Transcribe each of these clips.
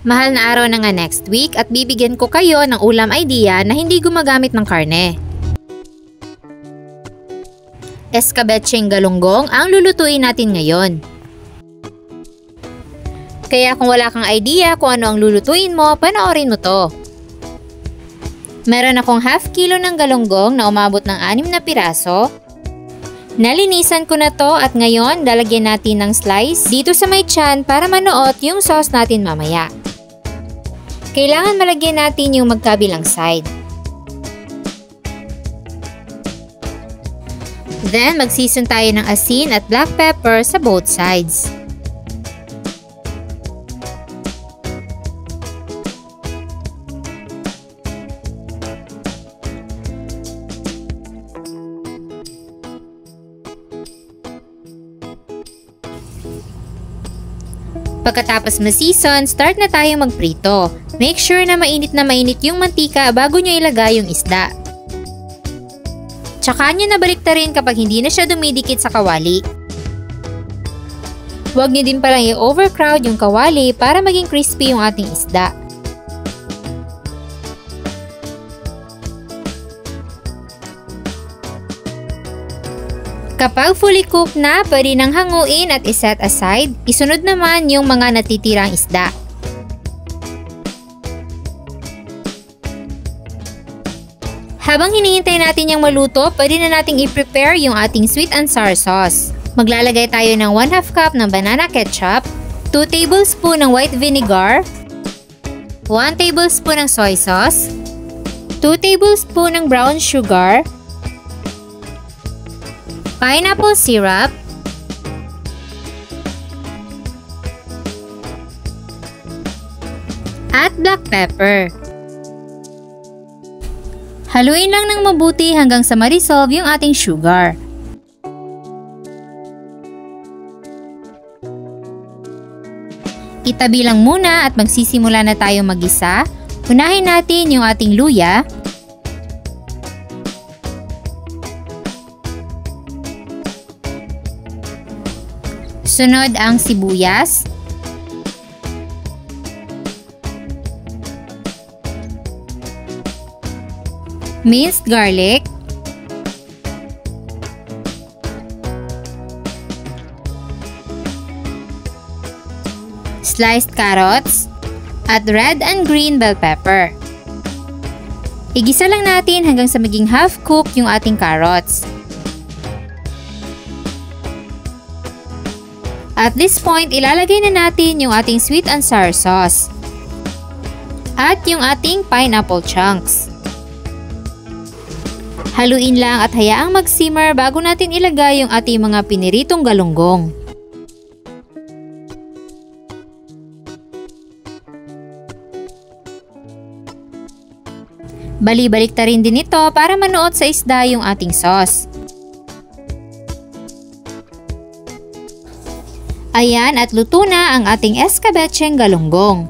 Mahal na araw na nga next week at bibigyan ko kayo ng ulam idea na hindi gumagamit ng karne. Escabecheng galunggong ang lulutuin natin ngayon. Kaya kung wala kang idea kung ano ang lulutuin mo, panoorin mo to. Meron akong half kilo ng galunggong na umabot ng 6 na piraso. Nalinisan ko na to at ngayon lalagyan natin ng slice dito sa may tiyan para manuot yung sauce natin mamaya. Kailangan malagyan natin yung magkabilang side. Then mag-season tayo ng asin at black pepper sa both sides. Pagkatapos ma-season, start na tayo magprito. Make sure na mainit yung mantika bago nyo ilagay yung isda. Tsaka nyo nabaliktarin kapag hindi na siya dumidikit sa kawali. Huwag nyo din palang i-overcrowd yung kawali para maging crispy yung ating isda. Kapag fully cooked na, pwede nang hanguin at iset aside. Isunod naman yung mga natitirang isda. Habang hinihintay natin yung maluto, pwede na nating i-prepare yung ating sweet and sour sauce. Maglalagay tayo ng 1/2 cup ng banana ketchup, 2 tablespoon ng white vinegar, 1 tablespoon ng soy sauce, 2 tablespoon ng brown sugar, pineapple syrup, at black pepper. Haluin lang ng mabuti hanggang sa ma-dissolve yung ating sugar. Itabi lang muna at magsisimula na tayo mag-isa. Unahin natin yung ating luya. Sunod ang sibuyas. Minced garlic. Sliced carrots. At red and green bell pepper. Igisa lang natin hanggang sa maging half cooked yung ating carrots. At this point, ilalagay na natin yung ating sweet and sour sauce. At yung ating pineapple chunks. Haluin lang at hayaang mag-simmer bago natin ilagay yung ating mga piniritong galunggong. Bali-balik ta rin din ito para manuot sa isda yung ating sauce. Ayan at luto na ang ating escabecheng galunggong.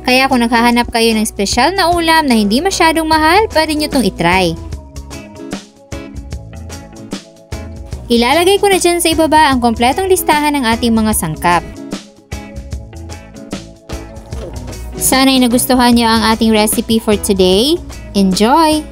Kaya kung naghahanap kayo ng espesyal na ulam na hindi masyadong mahal, pwede nyo itong itry. Ilalagay ko na dyan sa ibaba ang kompletong listahan ng ating mga sangkap. Sana'y nagustuhan nyo ang ating recipe for today. Enjoy!